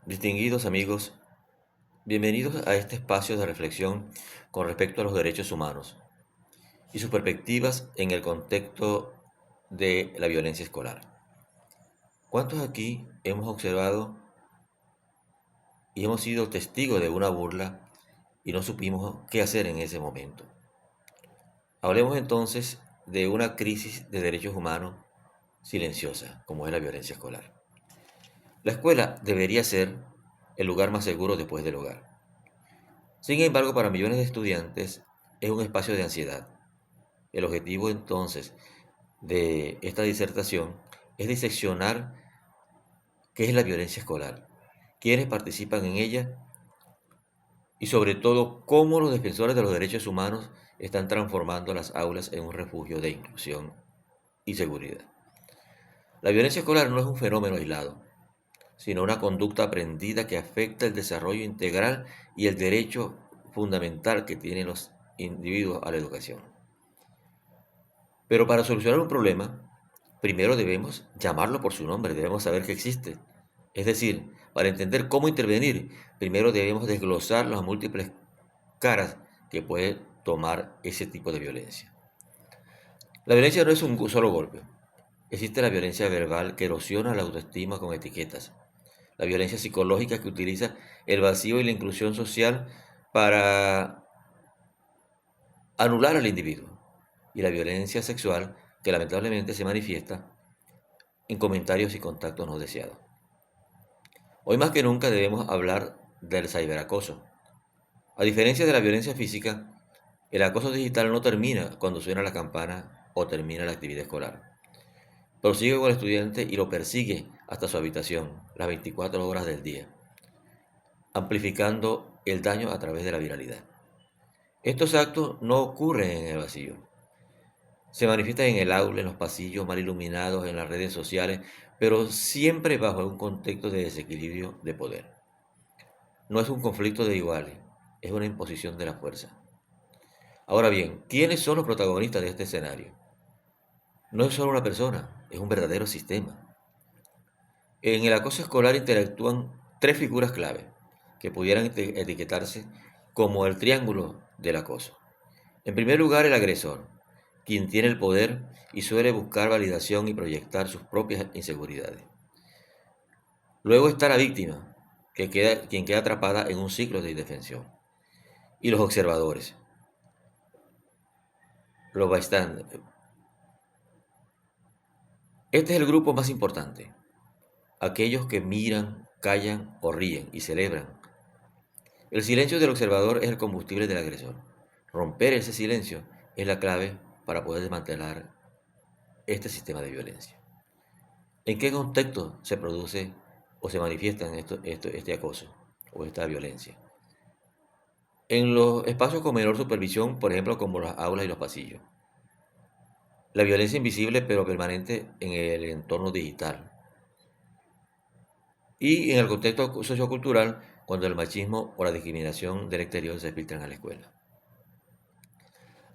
Distinguidos amigos, bienvenidos a este espacio de reflexión con respecto a los derechos humanos y sus perspectivas en el contexto de la violencia escolar. ¿Cuántos aquí hemos observado y hemos sido testigos de una burla y no supimos qué hacer en ese momento? Hablemos entonces de una crisis de derechos humanos silenciosa, como es la violencia escolar. La escuela debería ser el lugar más seguro después del hogar. Sin embargo, para millones de estudiantes es un espacio de ansiedad. El objetivo entonces de esta disertación es diseccionar qué es la violencia escolar, quiénes participan en ella y sobre todo cómo los defensores de los derechos humanos están transformando las aulas en un refugio de inclusión y seguridad. La violencia escolar no es un fenómeno aislado, sino una conducta aprendida que afecta el desarrollo integral y el derecho fundamental que tienen los individuos a la educación. Pero para solucionar un problema, primero debemos llamarlo por su nombre, debemos saber que existe. Es decir, para entender cómo intervenir, primero debemos desglosar las múltiples caras que puede tomar ese tipo de violencia. La violencia no es un solo golpe. Existe la violencia verbal que erosiona la autoestima con etiquetas. La violencia psicológica que utiliza el vacío y la inclusión social para anular al individuo. Y la violencia sexual que lamentablemente se manifiesta en comentarios y contactos no deseados. Hoy más que nunca debemos hablar del ciberacoso. A diferencia de la violencia física, el acoso digital no termina cuando suena la campana o termina la actividad escolar. Prosigue con el estudiante y lo persigue hasta su habitación las 24 horas del día, amplificando el daño a través de la viralidad. Estos actos no ocurren en el vacío. Se manifiestan en el aula, en los pasillos mal iluminados, en las redes sociales, pero siempre bajo un contexto de desequilibrio de poder. No es un conflicto de iguales, es una imposición de la fuerza. Ahora bien, ¿quiénes son los protagonistas de este escenario? No es solo una persona, es un verdadero sistema. En el acoso escolar interactúan tres figuras clave que pudieran etiquetarse como el triángulo del acoso. En primer lugar, el agresor, quien tiene el poder y suele buscar validación y proyectar sus propias inseguridades. Luego está la víctima, quien queda atrapada en un ciclo de indefensión. Y los observadores, los bystanders. Este es el grupo más importante, aquellos que miran, callan o ríen y celebran. El silencio del observador es el combustible del agresor. Romper ese silencio es la clave para poder desmantelar este sistema de violencia. ¿En qué contexto se produce o se manifiesta este acoso o esta violencia? En los espacios con menor supervisión, por ejemplo, como las aulas y los pasillos. La violencia invisible pero permanente en el entorno digital. Y en el contexto sociocultural, cuando el machismo o la discriminación del exterior se filtran a la escuela.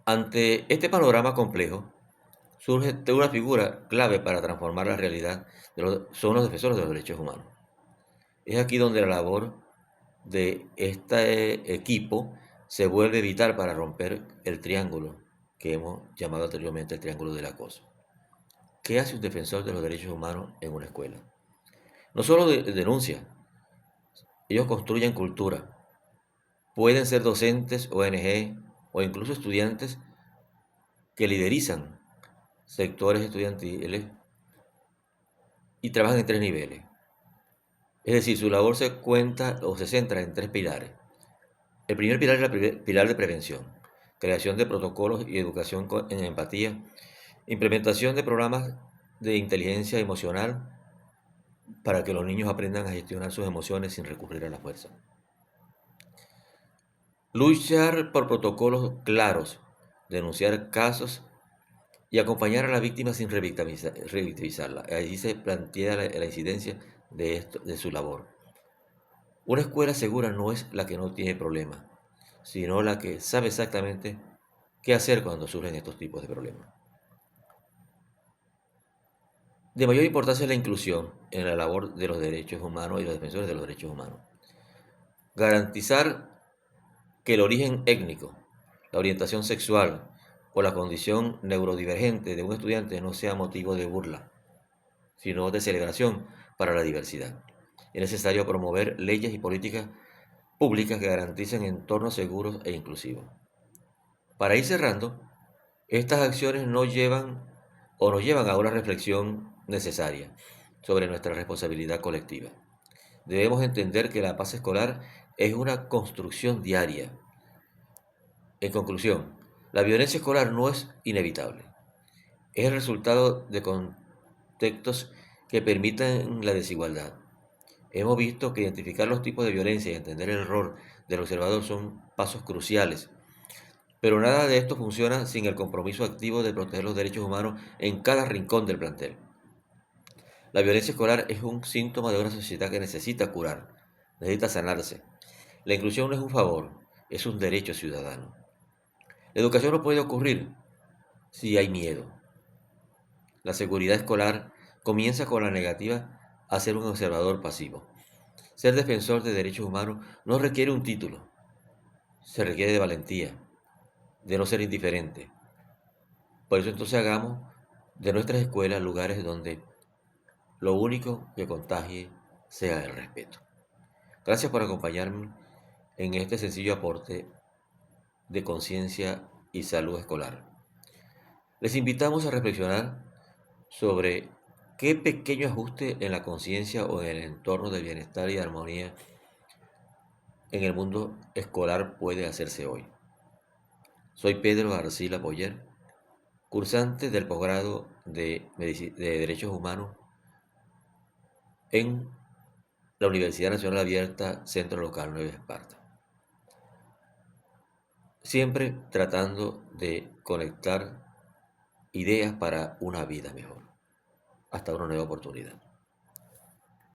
Ante este panorama complejo, surge una figura clave para transformar la realidad, son los defensores de los derechos humanos. Es aquí donde la labor de este equipo se vuelve vital para romper el triángulo que hemos llamado anteriormente el triángulo del acoso. ¿Qué hace un defensor de los derechos humanos en una escuela? No solo denuncia, ellos construyen cultura. Pueden ser docentes, ONG o incluso estudiantes que liderizan sectores estudiantiles y trabajan en tres niveles. Es decir, su labor se cuenta o se centra en tres pilares. El primer pilar es el pilar de prevención, creación de protocolos y educación en empatía, implementación de programas de inteligencia emocional para que los niños aprendan a gestionar sus emociones sin recurrir a la fuerza. Luchar por protocolos claros, denunciar casos y acompañar a la víctima sin revictimizarla. Allí se plantea la incidencia de su labor. Una escuela segura no es la que no tiene problemas, sino la que sabe exactamente qué hacer cuando surgen estos tipos de problemas. De mayor importancia es la inclusión en la labor de los derechos humanos y los defensores de los derechos humanos. Garantizar que el origen étnico, la orientación sexual o la condición neurodivergente de un estudiante no sea motivo de burla, sino de celebración para la diversidad. Es necesario promover leyes y políticas públicas que garanticen entornos seguros e inclusivos. Para ir cerrando, estas acciones nos llevan a una reflexión necesaria sobre nuestra responsabilidad colectiva. Debemos entender que la paz escolar es una construcción diaria. En conclusión, la violencia escolar no es inevitable. Es el resultado de contextos que permitan la desigualdad. Hemos visto que identificar los tipos de violencia y entender el rol del observador son pasos cruciales, pero nada de esto funciona sin el compromiso activo de proteger los derechos humanos en cada rincón del plantel. La violencia escolar es un síntoma de una sociedad que necesita curar, necesita sanarse. La inclusión no es un favor, es un derecho ciudadano. La educación no puede ocurrir si hay miedo. La seguridad escolar comienza con la negativa a ser un observador pasivo. Ser defensor de derechos humanos no requiere un título, se requiere de valentía, de no ser indiferente. Por eso entonces hagamos de nuestras escuelas lugares donde lo único que contagie sea el respeto. Gracias por acompañarme en este sencillo aporte de conciencia y salud escolar. Les invitamos a reflexionar sobre qué pequeño ajuste en la conciencia o en el entorno de bienestar y armonía en el mundo escolar puede hacerse hoy. Soy Pedro Arcila Boyer, cursante del posgrado de Derechos Humanos en la Universidad Nacional Abierta Centro Local Nueva Esparta. Siempre tratando de conectar ideas para una vida mejor. Hasta una nueva oportunidad.